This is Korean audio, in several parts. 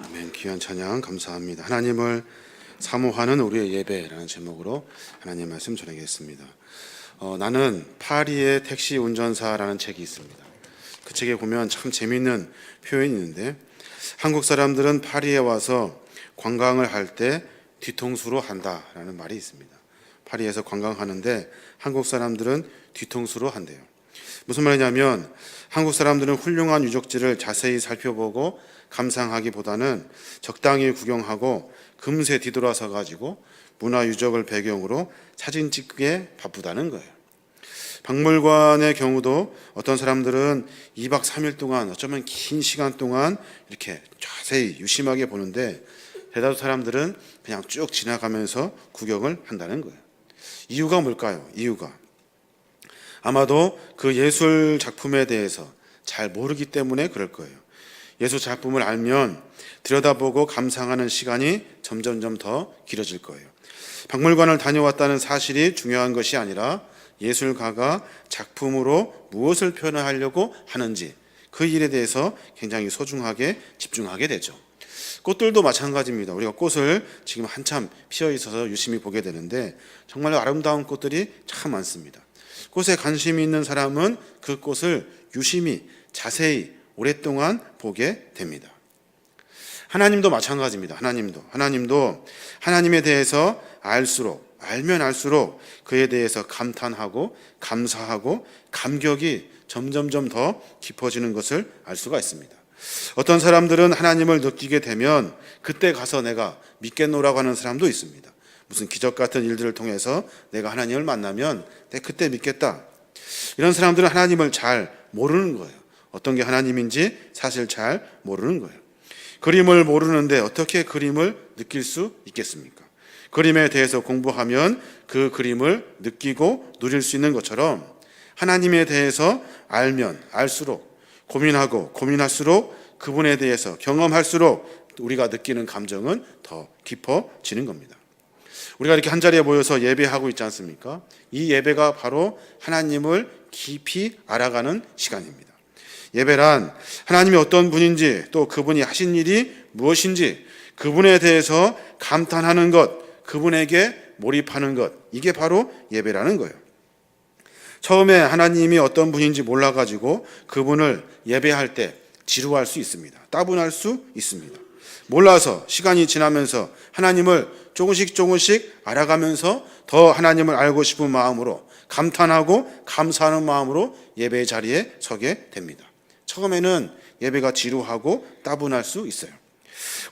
아멘. 귀한 찬양 감사합니다. 하나님을 사모하는 우리의 예배라는 제목으로 하나님 말씀 전하겠습니다. 나는 파리의 택시 운전사라는 책이 있습니다. 그 책에 보면 참 재미있는 표현이 있는데, 한국 사람들은 파리에 와서 관광을 할 때 뒤통수로 한다라는 말이 있습니다. 파리에서 관광하는데 한국 사람들은 뒤통수로 한대요. 무슨 말이냐면, 한국 사람들은 훌륭한 유적지를 자세히 살펴보고 감상하기보다는 적당히 구경하고 금세 뒤돌아서 가지고 문화유적을 배경으로 사진 찍기에 바쁘다는 거예요. 박물관의 경우도 어떤 사람들은 2박 3일 동안, 어쩌면 긴 시간 동안 이렇게 자세히 유심하게 보는데, 대다수 사람들은 그냥 쭉 지나가면서 구경을 한다는 거예요. 이유가 뭘까요? 이유가 아마도 그 예술 작품에 대해서 잘 모르기 때문에 그럴 거예요. 예술 작품을 알면 들여다보고 감상하는 시간이 점점점 더 길어질 거예요. 박물관을 다녀왔다는 사실이 중요한 것이 아니라 예술가가 작품으로 무엇을 표현하려고 하는지, 그 일에 대해서 굉장히 소중하게 집중하게 되죠. 꽃들도 마찬가지입니다. 우리가 꽃을 지금 한참 피어 있어서 유심히 보게 되는데 정말 아름다운 꽃들이 참 많습니다. 꽃에 관심이 있는 사람은 그 꽃을 유심히 자세히 오랫동안 보게 됩니다. 하나님도 마찬가지입니다. 하나님도 하나님에 대해서 알면 알수록 그에 대해서 감탄하고 감사하고 감격이 점점점 더 깊어지는 것을 알 수가 있습니다. 어떤 사람들은 하나님을 느끼게 되면 그때 가서 내가 믿겠노라고 하는 사람도 있습니다. 무슨 기적 같은 일들을 통해서 내가 하나님을 만나면 내가 그때 믿겠다. 이런 사람들은 하나님을 잘 모르는 거예요. 어떤 게 하나님인지 사실 잘 모르는 거예요. 그림을 모르는데 어떻게 그림을 느낄 수 있겠습니까? 그림에 대해서 공부하면 그 그림을 느끼고 누릴 수 있는 것처럼, 하나님에 대해서 알면 알수록, 고민하고 고민할수록, 그분에 대해서 경험할수록 우리가 느끼는 감정은 더 깊어지는 겁니다. 우리가 이렇게 한자리에 모여서 예배하고 있지 않습니까? 이 예배가 바로 하나님을 깊이 알아가는 시간입니다. 예배란 하나님이 어떤 분인지, 또 그분이 하신 일이 무엇인지, 그분에 대해서 감탄하는 것, 그분에게 몰입하는 것, 이게 바로 예배라는 거예요. 처음에 하나님이 어떤 분인지 몰라가지고 그분을 예배할 때 지루할 수 있습니다. 따분할 수 있습니다. 몰라서 시간이 지나면서 하나님을 조금씩 알아가면서 더 하나님을 알고 싶은 마음으로, 감탄하고 감사하는 마음으로 예배의 자리에 서게 됩니다. 처음에는 예배가 지루하고 따분할 수 있어요.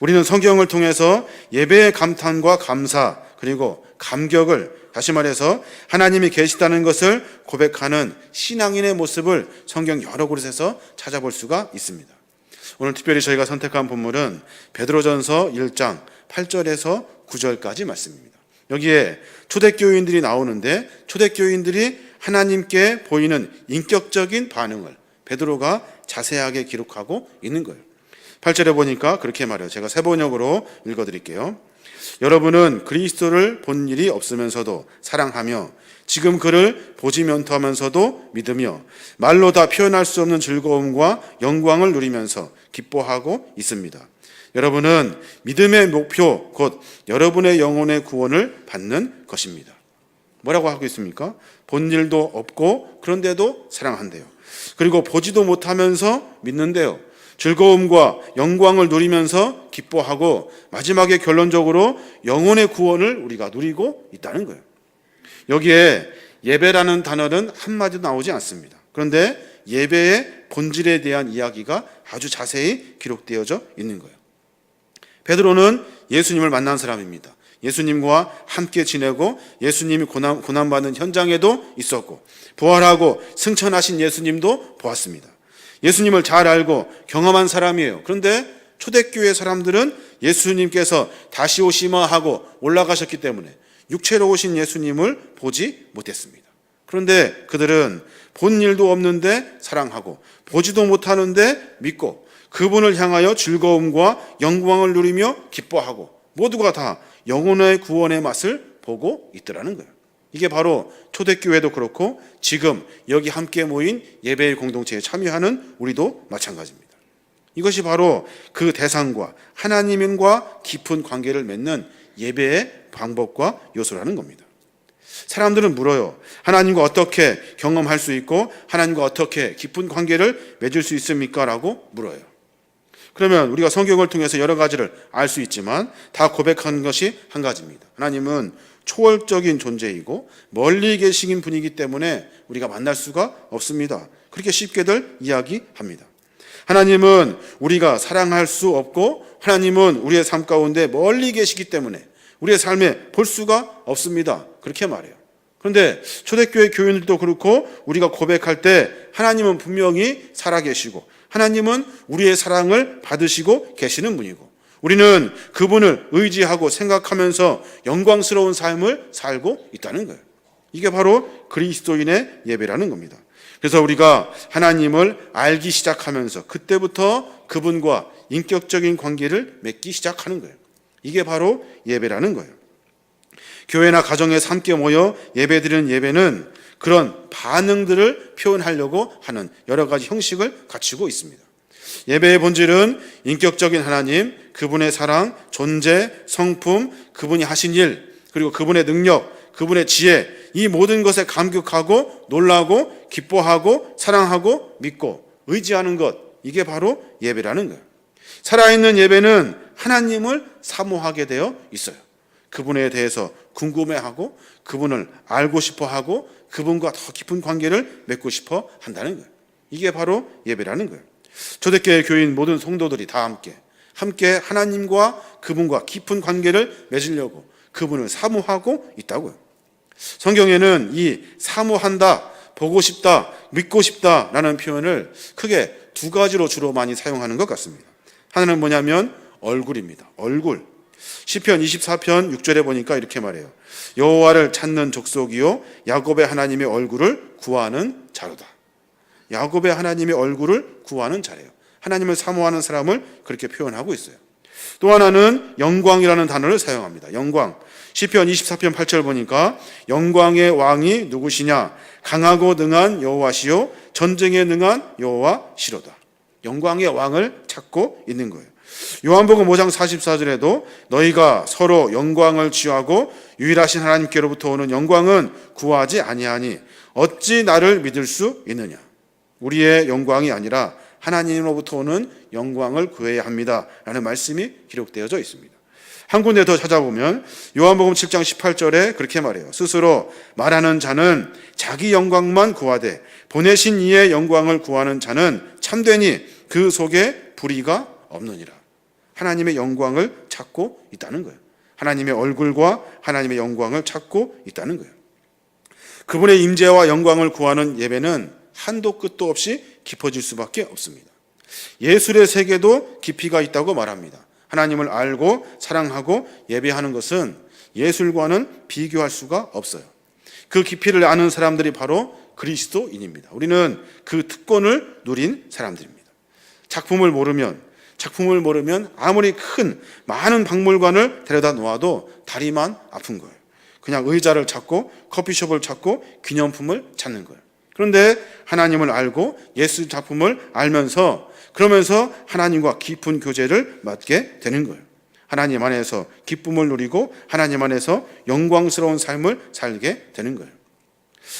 우리는 성경을 통해서 예배의 감탄과 감사, 그리고 감격을, 다시 말해서 하나님이 계시다는 것을 고백하는 신앙인의 모습을 성경 여러 곳에서 찾아볼 수가 있습니다. 오늘 특별히 저희가 선택한 본문은 베드로전서 1장 8절에서 9절까지 말씀입니다. 여기에 초대교인들이 나오는데, 초대교인들이 하나님께 보이는 인격적인 반응을 베드로가 자세하게 기록하고 있는 거예요. 8절에 보니까 그렇게 말해요. 제가 새 번역으로 읽어드릴게요. 여러분은 그리스도를 본 일이 없으면서도 사랑하며, 지금 그를 보지 면토하면서도 믿으며, 말로 다 표현할 수 없는 즐거움과 영광을 누리면서 기뻐하고 있습니다. 여러분은 믿음의 목표, 곧 여러분의 영혼의 구원을 받는 것입니다. 뭐라고 하고 있습니까? 본 일도 없고 그런데도 사랑한대요. 그리고 보지도 못하면서 믿는데요. 즐거움과 영광을 누리면서 기뻐하고, 마지막에 결론적으로 영혼의 구원을 우리가 누리고 있다는 거예요. 여기에 예배라는 단어는 한마디도 나오지 않습니다. 그런데 예배의 본질에 대한 이야기가 아주 자세히 기록되어져 있는 거예요. 베드로는 예수님을 만난 사람입니다. 예수님과 함께 지내고 예수님이 고난받는 현장에도 있었고, 부활하고 승천하신 예수님도 보았습니다. 예수님을 잘 알고 경험한 사람이에요. 그런데 초대교회 사람들은 예수님께서 다시 오시마 하고 올라가셨기 때문에 육체로 오신 예수님을 보지 못했습니다. 그런데 그들은 본 일도 없는데 사랑하고, 보지도 못하는데 믿고, 그분을 향하여 즐거움과 영광을 누리며 기뻐하고, 모두가 다 영혼의 구원의 맛을 보고 있더라는 거예요. 이게 바로 초대교회도 그렇고 지금 여기 함께 모인 예배의 공동체에 참여하는 우리도 마찬가지입니다. 이것이 바로 그 대상과 하나님과 깊은 관계를 맺는 예배의 방법과 요소라는 겁니다. 사람들은 물어요. 하나님과 어떻게 경험할 수 있고 하나님과 어떻게 깊은 관계를 맺을 수 있습니까? 라고 물어요. 그러면 우리가 성경을 통해서 여러 가지를 알 수 있지만 다 고백하는 것이 한 가지입니다. 하나님은 초월적인 존재이고 멀리 계신 분이기 때문에 우리가 만날 수가 없습니다. 그렇게 쉽게들 이야기합니다. 하나님은 우리가 사랑할 수 없고 하나님은 우리의 삶 가운데 멀리 계시기 때문에 우리의 삶에 볼 수가 없습니다. 그렇게 말해요. 그런데 초대교회 교인들도 그렇고 우리가 고백할 때 하나님은 분명히 살아계시고 하나님은 우리의 사랑을 받으시고 계시는 분이고 우리는 그분을 의지하고 생각하면서 영광스러운 삶을 살고 있다는 거예요. 이게 바로 그리스도인의 예배라는 겁니다. 그래서 우리가 하나님을 알기 시작하면서 그때부터 그분과 인격적인 관계를 맺기 시작하는 거예요. 이게 바로 예배라는 거예요. 교회나 가정에서 함께 모여 예배드리는 예배는 그런 반응들을 표현하려고 하는 여러 가지 형식을 갖추고 있습니다. 예배의 본질은 인격적인 하나님, 그분의 사랑, 존재, 성품, 그분이 하신 일, 그리고 그분의 능력, 그분의 지혜, 이 모든 것에 감격하고 놀라고 기뻐하고 사랑하고 믿고 의지하는 것, 이게 바로 예배라는 거예요. 살아있는 예배는 하나님을 사모하게 되어 있어요. 그분에 대해서 궁금해하고 그분을 알고 싶어하고 그분과 더 깊은 관계를 맺고 싶어 한다는 거예요. 이게 바로 예배라는 거예요. 초대교회 교인 모든 성도들이 다 함께 하나님과 그분과 깊은 관계를 맺으려고 그분을 사모하고 있다고요. 성경에는 이 사모한다, 보고 싶다, 믿고 싶다라는 표현을 크게 두 가지로 주로 많이 사용하는 것 같습니다. 하나는 뭐냐면 얼굴입니다. 얼굴. 시편 24편 6절에 보니까 이렇게 말해요. 여호와를 찾는 족속이요 야곱의 하나님의 얼굴을 구하는 자로다. 야곱의 하나님의 얼굴을 구하는 자래요. 하나님을 사모하는 사람을 그렇게 표현하고 있어요. 또 하나는 영광이라는 단어를 사용합니다. 영광. 시편 24편 8절 보니까 영광의 왕이 누구시냐? 강하고 능한 여호와시요 전쟁에 능한 여호와시로다. 영광의 왕을 찾고 있는 거예요. 요한복음 5장 44절에도 너희가 서로 영광을 취하고 유일하신 하나님께로부터 오는 영광은 구하지 아니하니 어찌 나를 믿을 수 있느냐? 우리의 영광이 아니라 하나님으로부터 오는 영광을 구해야 합니다. 라는 말씀이 기록되어져 있습니다. 한 군데 더 찾아보면 요한복음 7장 18절에 그렇게 말해요. 스스로 말하는 자는 자기 영광만 구하되 보내신 이의 영광을 구하는 자는 참되니 그 속에 불의가 없느니라. 하나님의 영광을 찾고 있다는 거예요. 하나님의 얼굴과 하나님의 영광을 찾고 있다는 거예요. 그분의 임재와 영광을 구하는 예배는 한도 끝도 없이 깊어질 수밖에 없습니다. 예술의 세계도 깊이가 있다고 말합니다. 하나님을 알고 사랑하고 예배하는 것은 예술과는 비교할 수가 없어요. 그 깊이를 아는 사람들이 바로 그리스도인입니다. 우리는 그 특권을 누린 사람들입니다. 작품을 모르면 아무리 큰 많은 박물관을 데려다 놓아도 다리만 아픈 거예요. 그냥 의자를 찾고 커피숍을 찾고 기념품을 찾는 거예요. 그런데 하나님을 알고 예술 작품을 알면서 그러면서 하나님과 깊은 교제를 맺게 되는 거예요. 하나님 안에서 기쁨을 누리고 하나님 안에서 영광스러운 삶을 살게 되는 거예요.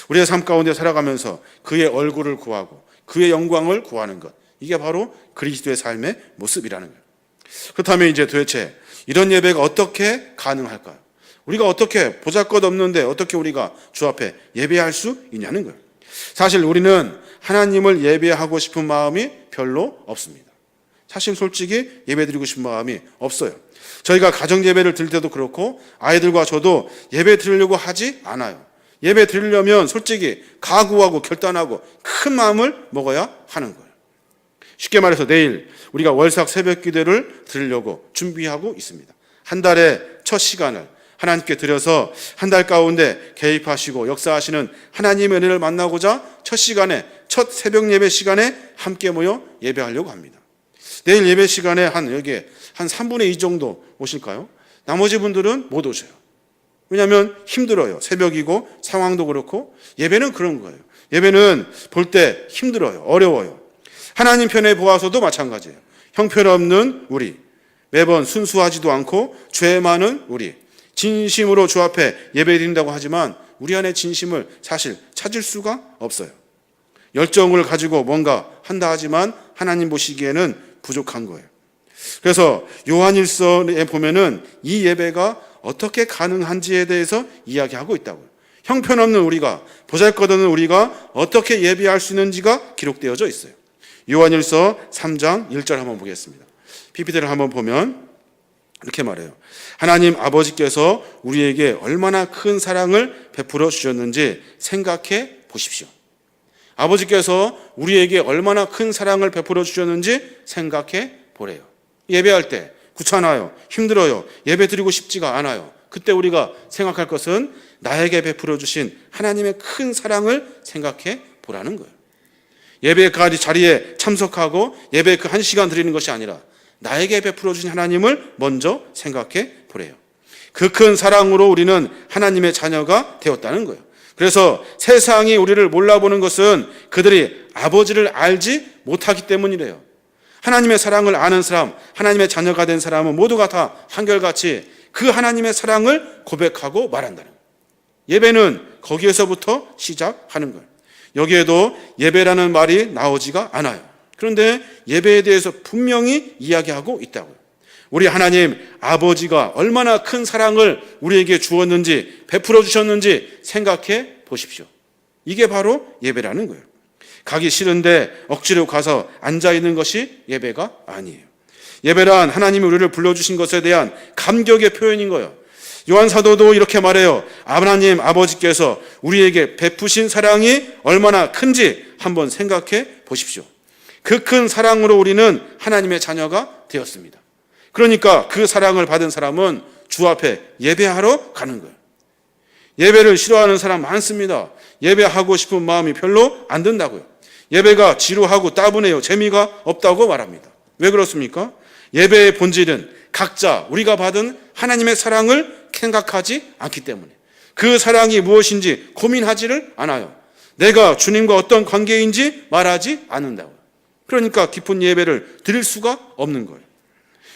우리의 삶 가운데 살아가면서 그의 얼굴을 구하고 그의 영광을 구하는 것, 이게 바로 그리스도의 삶의 모습이라는 거예요. 그렇다면 이제 도대체 이런 예배가 어떻게 가능할까요? 우리가 어떻게 보잘것없는데 어떻게 우리가 주 앞에 예배할 수 있냐는 거예요. 사실 우리는 하나님을 예배하고 싶은 마음이 별로 없습니다. 사실 솔직히 예배드리고 싶은 마음이 없어요. 저희가 가정 예배를 드릴 때도 그렇고 아이들과 저도 예배 드리려고 하지 않아요. 예배 드리려면 솔직히 각오하고 결단하고 큰 마음을 먹어야 하는 거예요. 쉽게 말해서 내일 우리가 월삭 새벽 기도를 드리려고 준비하고 있습니다. 한 달의 첫 시간을 하나님께 드려서 한 달 가운데 개입하시고 역사하시는 하나님의 은혜를 만나고자 첫 새벽 예배 시간에 함께 모여 예배하려고 합니다. 내일 예배 시간에 여기에 한 3분의 2 정도 오실까요? 나머지 분들은 못 오셔요. 왜냐하면 힘들어요. 새벽이고 상황도 그렇고 예배는 그런 거예요. 예배는 볼 때 힘들어요. 어려워요. 하나님 편에 보아서도 마찬가지예요. 형편없는 우리, 매번 순수하지도 않고 죄 많은 우리, 진심으로 주 앞에 예배드린다고 하지만 우리 안에 진심을 사실 찾을 수가 없어요. 열정을 가지고 뭔가 한다 하지만 하나님 보시기에는 부족한 거예요. 그래서 요한일서에 보면은 이 예배가 어떻게 가능한지에 대해서 이야기하고 있다고요. 형편없는 우리가, 보잘것없는 우리가 어떻게 예배할 수 있는지가 기록되어져 있어요. 요한일서 3장 1절 한번 보겠습니다. PPT를 한번 보면 이렇게 말해요. 하나님 아버지께서 우리에게 얼마나 큰 사랑을 베풀어 주셨는지 생각해 보십시오. 아버지께서 우리에게 얼마나 큰 사랑을 베풀어 주셨는지 생각해 보래요. 예배할 때 귀찮아요, 힘들어요, 예배 드리고 싶지가 않아요. 그때 우리가 생각할 것은 나에게 베풀어 주신 하나님의 큰 사랑을 생각해 보라는 거예요. 예배 자리에 참석하고 예배 그 1시간 드리는 것이 아니라 나에게 베풀어 주신 하나님을 먼저 생각해 보래요. 그 큰 사랑으로 우리는 하나님의 자녀가 되었다는 거예요. 그래서 세상이 우리를 몰라보는 것은 그들이 아버지를 알지 못하기 때문이래요. 하나님의 사랑을 아는 사람, 하나님의 자녀가 된 사람은 모두가 다 한결같이 그 하나님의 사랑을 고백하고 말한다는 거예요. 예배는 거기에서부터 시작하는 거예요. 여기에도 예배라는 말이 나오지가 않아요. 그런데 예배에 대해서 분명히 이야기하고 있다고요. 우리 하나님 아버지가 얼마나 큰 사랑을 우리에게 주었는지, 베풀어 주셨는지 생각해 보십시오. 이게 바로 예배라는 거예요. 가기 싫은데 억지로 가서 앉아있는 것이 예배가 아니에요. 예배란 하나님이 우리를 불러주신 것에 대한 감격의 표현인 거예요. 요한 사도도 이렇게 말해요. 하나님 아버지께서 우리에게 베푸신 사랑이 얼마나 큰지 한번 생각해 보십시오. 그 큰 사랑으로 우리는 하나님의 자녀가 되었습니다. 그러니까 그 사랑을 받은 사람은 주 앞에 예배하러 가는 거예요. 예배를 싫어하는 사람 많습니다. 예배하고 싶은 마음이 별로 안 든다고요. 예배가 지루하고 따분해요. 재미가 없다고 말합니다. 왜 그렇습니까? 예배의 본질은 각자 우리가 받은 하나님의 사랑을 생각하지 않기 때문에, 그 사랑이 무엇인지 고민하지를 않아요. 내가 주님과 어떤 관계인지 말하지 않는다고요. 그러니까 깊은 예배를 드릴 수가 없는 거예요.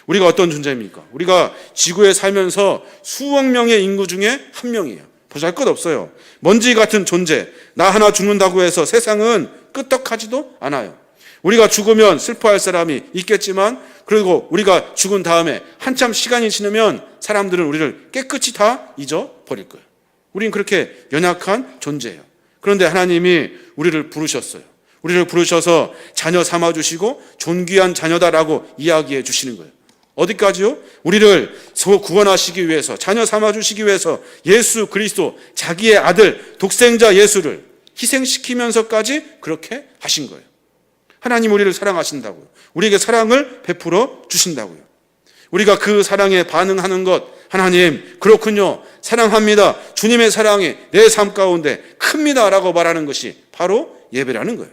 우리가 어떤 존재입니까? 우리가 지구에 살면서 수억 명의 인구 중에 한 명이에요. 보잘것없어요. 먼지 같은 존재. 나 하나 죽는다고 해서 세상은 끄떡하지도 않아요. 우리가 죽으면 슬퍼할 사람이 있겠지만, 그리고 우리가 죽은 다음에 한참 시간이 지나면 사람들은 우리를 깨끗이 다 잊어버릴 거예요. 우린 그렇게 연약한 존재예요. 그런데 하나님이 우리를 부르셨어요. 우리를 부르셔서 자녀 삼아주시고 존귀한 자녀다라고 이야기해 주시는 거예요. 어디까지요? 우리를 구원하시기 위해서, 자녀 삼아주시기 위해서 예수 그리스도, 자기의 아들 독생자 예수를 희생시키면서까지 그렇게 하신 거예요. 하나님 우리를 사랑하신다고요. 우리에게 사랑을 베풀어 주신다고요. 우리가 그 사랑에 반응하는 것, 하나님 그렇군요, 사랑합니다, 주님의 사랑이 내 삶 가운데 큽니다 라고 말하는 것이 바로 예배라는 거예요.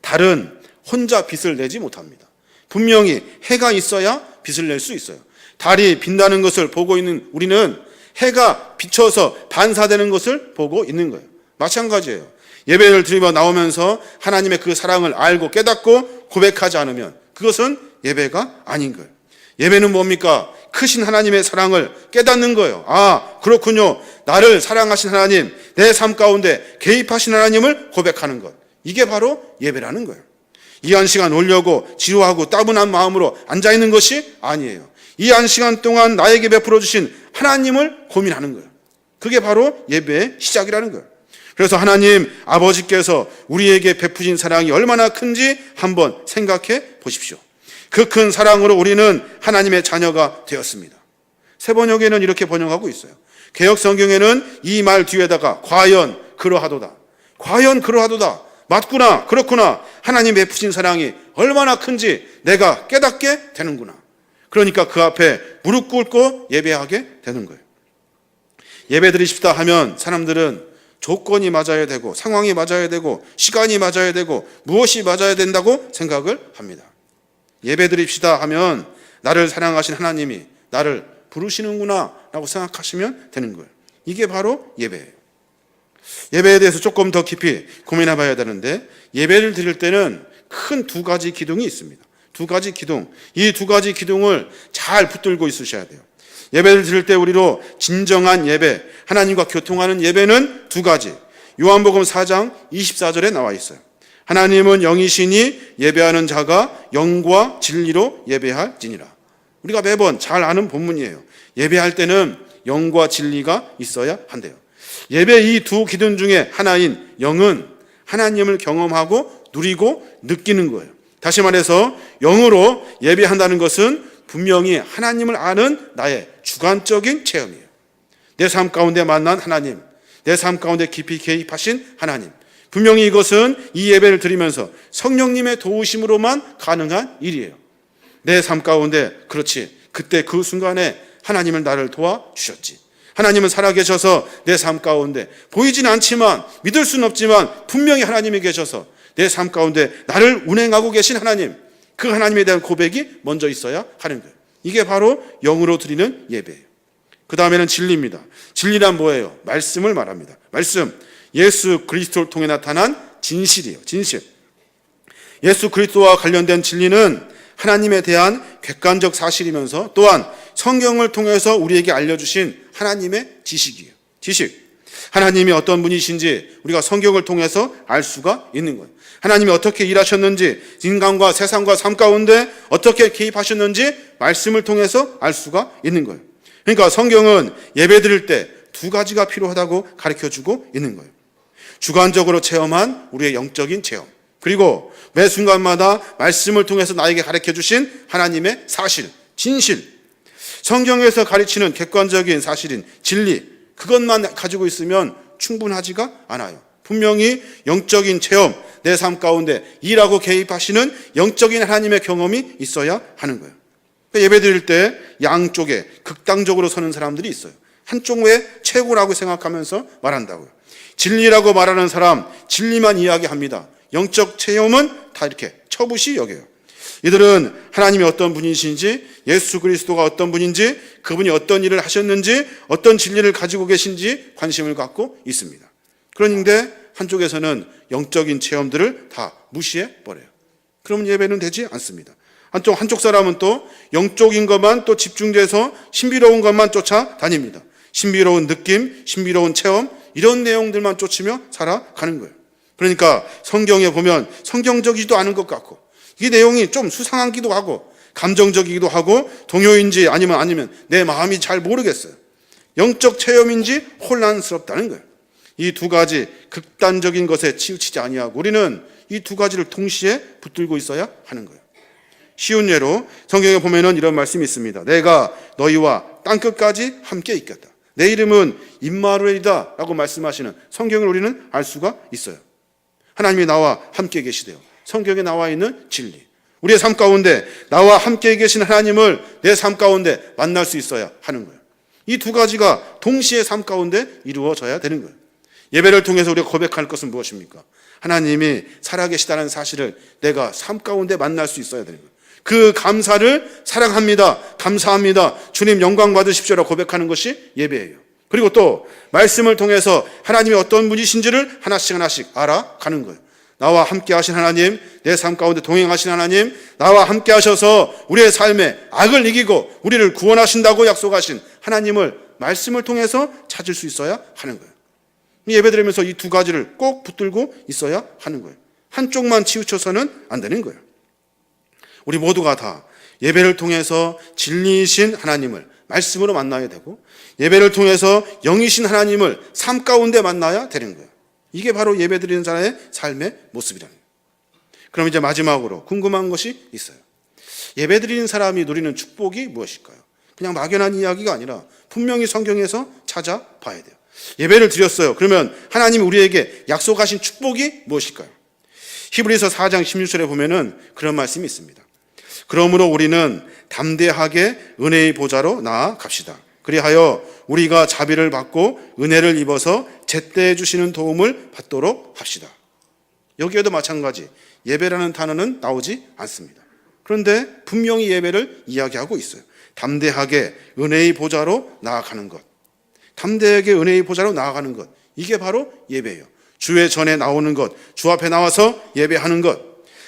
달은 혼자 빛을 내지 못합니다. 분명히 해가 있어야 빛을 낼 수 있어요. 달이 빛나는 것을 보고 있는 우리는 해가 비춰서 반사되는 것을 보고 있는 거예요. 마찬가지예요. 예배를 드리며 나오면서 하나님의 그 사랑을 알고 깨닫고 고백하지 않으면 그것은 예배가 아닌 거예요. 예배는 뭡니까? 크신 하나님의 사랑을 깨닫는 거예요. 아, 그렇군요, 나를 사랑하신 하나님, 내 삶 가운데 개입하신 하나님을 고백하는 것, 이게 바로 예배라는 거예요. 이 한 시간 오려고 지루하고 따분한 마음으로 앉아있는 것이 아니에요. 이 한 시간 동안 나에게 베풀어 주신 하나님을 고민하는 거예요. 그게 바로 예배의 시작이라는 거예요. 그래서 하나님 아버지께서 우리에게 베푸신 사랑이 얼마나 큰지 한번 생각해 보십시오. 그 큰 사랑으로 우리는 하나님의 자녀가 되었습니다. 세번역에는 이렇게 번역하고 있어요. 개역 성경에는 이 말 뒤에다가 과연 그러하도다, 과연 그러하도다, 맞구나, 그렇구나, 하나님 베푸신 사랑이 얼마나 큰지 내가 깨닫게 되는구나. 그러니까 그 앞에 무릎 꿇고 예배하게 되는 거예요. 예배 드리십시다 하면 사람들은 조건이 맞아야 되고, 상황이 맞아야 되고, 시간이 맞아야 되고, 무엇이 맞아야 된다고 생각을 합니다. 예배 드립시다 하면 나를 사랑하신 하나님이 나를 부르시는구나 라고 생각하시면 되는 거예요. 이게 바로 예배예요. 예배에 대해서 조금 더 깊이 고민해 봐야 되는데, 예배를 드릴 때는 큰 두 가지 기둥이 있습니다. 두 가지 기둥, 이 두 가지 기둥을 잘 붙들고 있으셔야 돼요. 예배를 드릴 때 우리로 진정한 예배, 하나님과 교통하는 예배는 두 가지. 요한복음 4장 24절에 나와 있어요. 하나님은 영이시니 예배하는 자가 영과 진리로 예배할지니라. 우리가 매번 잘 아는 본문이에요. 예배할 때는 영과 진리가 있어야 한대요. 예배 이 두 기둥 중에 하나인 영은 하나님을 경험하고 누리고 느끼는 거예요. 다시 말해서 영으로 예배한다는 것은 분명히 하나님을 아는 나의 주관적인 체험이에요. 내 삶 가운데 만난 하나님, 내 삶 가운데 깊이 개입하신 하나님, 분명히 이것은 이 예배를 드리면서 성령님의 도우심으로만 가능한 일이에요. 내 삶 가운데, 그렇지, 그때 그 순간에 하나님은 나를 도와주셨지. 하나님은 살아계셔서 내 삶 가운데 보이진 않지만, 믿을 수는 없지만 분명히 하나님이 계셔서 내 삶 가운데 나를 운행하고 계신 하나님, 그 하나님에 대한 고백이 먼저 있어야 하는 거예요. 이게 바로 영으로 드리는 예배예요. 그 다음에는 진리입니다. 진리란 뭐예요? 말씀을 말합니다. 말씀, 예수 그리스도를 통해 나타난 진실이에요. 진실. 예수 그리스도와 관련된 진리는 하나님에 대한 객관적 사실이면서 또한 성경을 통해서 우리에게 알려주신 하나님의 지식이에요. 지식. 하나님이 어떤 분이신지 우리가 성경을 통해서 알 수가 있는 거예요. 하나님이 어떻게 일하셨는지, 인간과 세상과 삶 가운데 어떻게 개입하셨는지 말씀을 통해서 알 수가 있는 거예요. 그러니까 성경은 예배 드릴 때 두 가지가 필요하다고 가르쳐주고 있는 거예요. 주관적으로 체험한 우리의 영적인 체험, 그리고 매 순간마다 말씀을 통해서 나에게 가르쳐주신 하나님의 사실, 진실. 성경에서 가르치는 객관적인 사실인 진리, 그것만 가지고 있으면 충분하지가 않아요. 분명히 영적인 체험, 내 삶 가운데 일하고 개입하시는 영적인 하나님의 경험이 있어야 하는 거예요. 예배 드릴 때 양쪽에 극단적으로 서는 사람들이 있어요. 한쪽 왜 최고라고 생각하면서 말한다고요. 진리라고 말하는 사람, 진리만 이야기합니다. 영적 체험은 다 이렇게 처부시 여겨요. 이들은 하나님이 어떤 분이신지, 예수 그리스도가 어떤 분인지, 그분이 어떤 일을 하셨는지, 어떤 진리를 가지고 계신지 관심을 갖고 있습니다. 그런데 한쪽에서는 영적인 체험들을 다 무시해 버려요. 그러면 예배는 되지 않습니다. 한쪽 사람은 또 영적인 것만 또 집중돼서 신비로운 것만 쫓아다닙니다. 신비로운 느낌, 신비로운 체험, 이런 내용들만 쫓으며 살아가는 거예요. 그러니까 성경에 보면 성경적이지도 않은 것 같고, 이 내용이 좀 수상하기도 하고 감정적이기도 하고 동요인지 아니면 내 마음이 잘 모르겠어요. 영적 체험인지 혼란스럽다는 거예요. 이 두 가지 극단적인 것에 치우치지 아니하고 우리는 이 두 가지를 동시에 붙들고 있어야 하는 거예요. 쉬운 예로 성경에 보면은 이런 말씀이 있습니다. 내가 너희와 땅끝까지 함께 있겠다. 내 이름은 임마누엘이다 라고 말씀하시는 성경을 우리는 알 수가 있어요. 하나님이 나와 함께 계시대요. 성경에 나와 있는 진리, 우리의 삶 가운데 나와 함께 계신 하나님을 내 삶 가운데 만날 수 있어야 하는 거예요. 이 두 가지가 동시에 삶 가운데 이루어져야 되는 거예요. 예배를 통해서 우리가 고백할 것은 무엇입니까? 하나님이 살아계시다는 사실을 내가 삶 가운데 만날 수 있어야 되는 거예요. 그 감사를 사랑합니다, 감사합니다, 주님 영광 받으십시오라고 고백하는 것이 예배예요. 그리고 또 말씀을 통해서 하나님이 어떤 분이신지를 하나씩 알아가는 거예요. 나와 함께 하신 하나님, 내 삶 가운데 동행하신 하나님, 나와 함께 하셔서 우리의 삶에 악을 이기고 우리를 구원하신다고 약속하신 하나님을 말씀을 통해서 찾을 수 있어야 하는 거예요. 예배드리면서 이 두 가지를 꼭 붙들고 있어야 하는 거예요. 한쪽만 치우쳐서는 안 되는 거예요. 우리 모두가 다 예배를 통해서 진리이신 하나님을 말씀으로 만나야 되고, 예배를 통해서 영이신 하나님을 삶 가운데 만나야 되는 거예요. 이게 바로 예배드리는 자의 삶의 모습이라는 거예요. 그럼 이제 마지막으로 궁금한 것이 있어요. 예배드리는 사람이 누리는 축복이 무엇일까요? 그냥 막연한 이야기가 아니라 분명히 성경에서 찾아봐야 돼요. 예배를 드렸어요. 그러면 하나님이 우리에게 약속하신 축복이 무엇일까요? 히브리서 4장 16절에 보면은 그런 말씀이 있습니다. 그러므로 우리는 담대하게 은혜의 보좌로 나아갑시다. 그리하여 우리가 자비를 받고 은혜를 입어서 제때 주시는 도움을 받도록 합시다. 여기에도 마찬가지 예배라는 단어는 나오지 않습니다. 그런데 분명히 예배를 이야기하고 있어요. 담대하게 은혜의 보좌로 나아가는 것, 담대하게 은혜의 보좌로 나아가는 것, 이게 바로 예배예요. 주의 전에 나오는 것, 주 앞에 나와서 예배하는 것.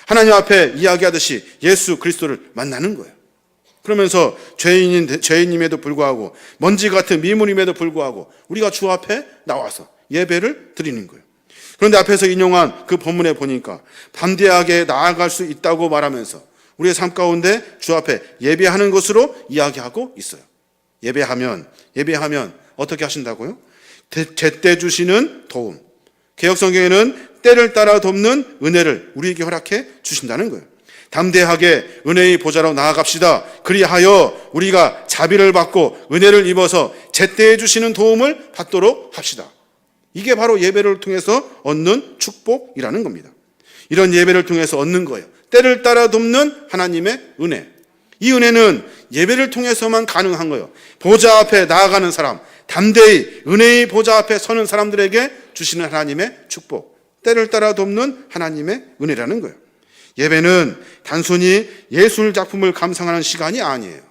하나님 앞에 이야기하듯이 예수 그리스도를 만나는 거예요. 그러면서 죄인임에도 불구하고 먼지 같은 미물임에도 불구하고 우리가 주 앞에 나와서 예배를 드리는 거예요. 그런데 앞에서 인용한 그 본문에 보니까 담대하게 나아갈 수 있다고 말하면서 우리의 삶 가운데 주 앞에 예배하는 것으로 이야기하고 있어요. 예배하면 어떻게 하신다고요? 제때 주시는 도움. 개역성경에는 때를 따라 돕는 은혜를 우리에게 허락해 주신다는 거예요. 담대하게 은혜의 보좌로 나아갑시다. 그리하여 우리가 자비를 받고 은혜를 입어서 제때에 주시는 도움을 받도록 합시다. 이게 바로 예배를 통해서 얻는 축복이라는 겁니다. 이런 예배를 통해서 얻는 거예요. 때를 따라 돕는 하나님의 은혜. 이 은혜는 예배를 통해서만 가능한 거예요. 보좌 앞에 나아가는 사람, 담대히 은혜의 보좌 앞에 서는 사람들에게 주시는 하나님의 축복, 때를 따라 돕는 하나님의 은혜라는 거예요. 예배는 단순히 예술 작품을 감상하는 시간이 아니에요.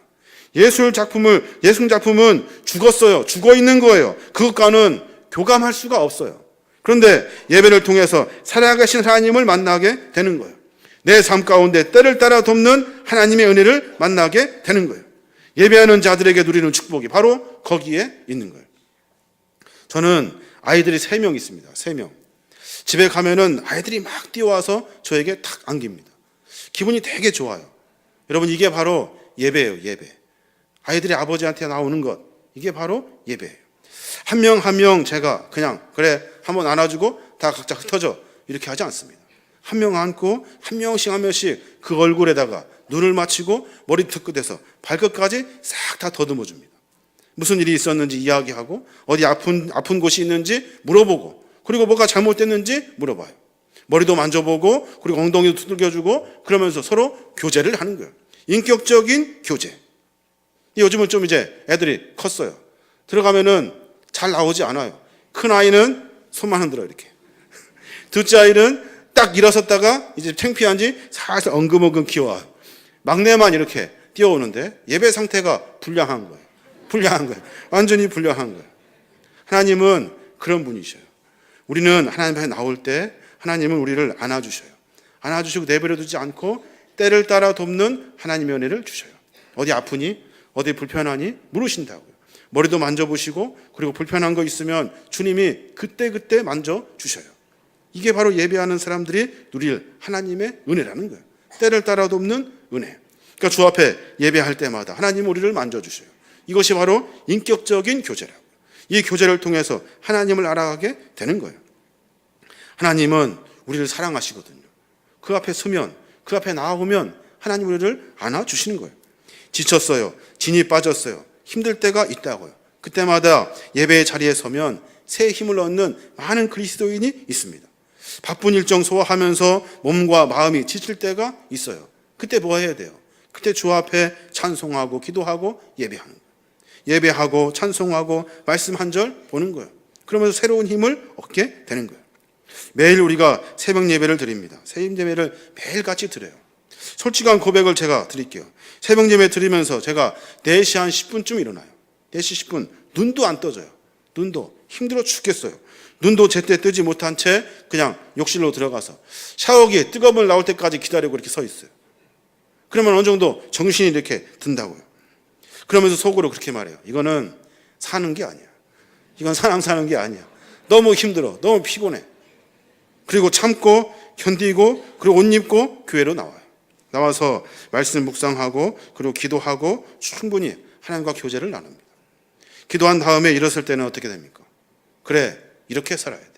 예술 작품은 죽었어요. 죽어 있는 거예요. 그것과는 교감할 수가 없어요. 그런데 예배를 통해서 살아계신 하나님을 만나게 되는 거예요. 내 삶 가운데 때를 따라 돕는 하나님의 은혜를 만나게 되는 거예요. 예배하는 자들에게 누리는 축복이 바로 거기에 있는 거예요. 저는 아이들이 3명 있습니다. 3명. 집에 가면은 아이들이 막 뛰어와서 저에게 탁 안깁니다. 기분이 되게 좋아요. 여러분, 이게 바로 예배예요. 예배. 아이들이 아버지한테 나오는 것, 이게 바로 예배예요. 한 명 한 명 제가 그냥 그래 한번 안아주고 다 각자 흩어져 이렇게 하지 않습니다. 한 명 안고 한 명씩 그 얼굴에다가 눈을 맞추고 머리끝 끝에서 발끝까지 싹 다 더듬어 줍니다. 무슨 일이 있었는지 이야기하고 어디 아픈 곳이 있는지 물어보고 그리고 뭐가 잘못됐는지 물어봐요. 머리도 만져보고 그리고 엉덩이도 두들겨주고 그러면서 서로 교제를 하는 거예요. 인격적인 교제. 요즘은 좀 이제 애들이 컸어요. 들어가면은 잘 나오지 않아요. 큰 아이는 손만 흔들어 이렇게. 둘째 아이는 딱 일어섰다가 이제 창피한지 살살 엉금엉금 기어와요. 막내만 이렇게 뛰어오는데 예배 상태가 불량한 거예요. 완전히 불량한 거예요. 하나님은 그런 분이셔요. 우리는 하나님 앞에 나올 때 하나님은 우리를 안아주셔요. 안아주시고 내버려 두지 않고 때를 따라 돕는 하나님의 은혜를 주셔요. 어디 아프니? 어디 불편하니? 물으신다고요. 머리도 만져보시고 그리고 불편한 거 있으면 주님이 그때 만져주셔요. 이게 바로 예배하는 사람들이 누릴 하나님의 은혜라는 거예요. 때를 따라 돕는 은혜. 그러니까 주 앞에 예배할 때마다 하나님은 우리를 만져주셔요. 이것이 바로 인격적인 교제라고요. 이 교제를 통해서 하나님을 알아가게 되는 거예요. 하나님은 우리를 사랑하시거든요. 그 앞에 서면, 그 앞에 나아오면 하나님 우리를 안아주시는 거예요. 지쳤어요. 진이 빠졌어요. 힘들 때가 있다고요. 그때마다 예배의 자리에 서면 새 힘을 얻는 많은 그리스도인이 있습니다. 바쁜 일정 소화하면서 몸과 마음이 지칠 때가 있어요. 그때 뭐 해야 돼요? 그때 주 앞에 찬송하고 기도하고 예배하는 거예요. 예배하고 찬송하고 말씀 한 절 보는 거예요. 그러면서 새로운 힘을 얻게 되는 거예요. 매일 우리가 새벽 예배를 드립니다. 새벽 예배를 매일같이 드려요. 솔직한 고백을 제가 드릴게요. 새벽 예배 드리면서 제가 4시 한 10분쯤 일어나요. 4시 10분 눈도 안 떠져요. 눈도 힘들어 죽겠어요. 눈도 제때 뜨지 못한 채 그냥 욕실로 들어가서 샤워기에 뜨거운 물 나올 때까지 기다리고 이렇게 서 있어요. 그러면 어느 정도 정신이 이렇게 든다고요. 그러면서 속으로 그렇게 말해요. 이거는 사는 게 아니야. 이건 사는 게 아니야. 너무 힘들어. 너무 피곤해. 그리고 참고 견디고 그리고 옷 입고 교회로 나와요. 나와서 말씀 묵상하고 그리고 기도하고 충분히 하나님과 교제를 나눕니다. 기도한 다음에 일어설 때는 어떻게 됩니까? 그래, 이렇게 살아야 돼.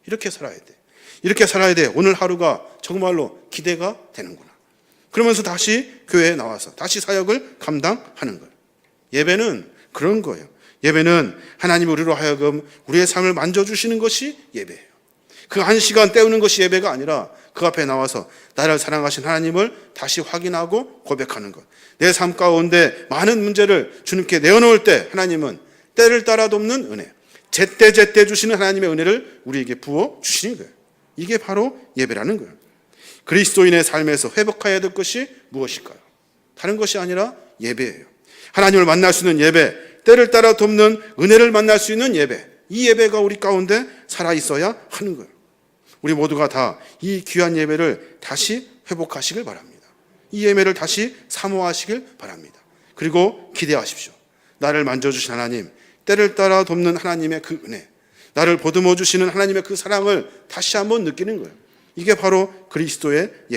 이렇게 살아야 돼. 이렇게 살아야 돼. 오늘 하루가 정말로 기대가 되는구나. 그러면서 다시 교회에 나와서 다시 사역을 감당하는 거예요. 예배는 그런 거예요. 예배는 하나님이 우리로 하여금 우리의 삶을 만져주시는 것이 예배예요. 그 한 시간 때우는 것이 예배가 아니라 그 앞에 나와서 나를 사랑하신 하나님을 다시 확인하고 고백하는 것. 내 삶 가운데 많은 문제를 주님께 내어놓을 때 하나님은 때를 따라 돕는 은혜, 제때 주시는 하나님의 은혜를 우리에게 부어 주시는 거예요. 이게 바로 예배라는 거예요. 그리스도인의 삶에서 회복해야 될 것이 무엇일까요? 다른 것이 아니라 예배예요. 하나님을 만날 수 있는 예배, 때를 따라 돕는 은혜를 만날 수 있는 예배, 이 예배가 우리 가운데 살아있어야 하는 거예요. 우리 모두가 다 이 귀한 예배를 다시 회복하시길 바랍니다. 이 예배를 다시 사모하시길 바랍니다. 그리고 기대하십시오. 나를 만져주신 하나님, 때를 따라 돕는 하나님의 그 은혜, 나를 보듬어 주시는 하나님의 그 사랑을 다시 한번 느끼는 거예요. 이게 바로 그리스도의 예배.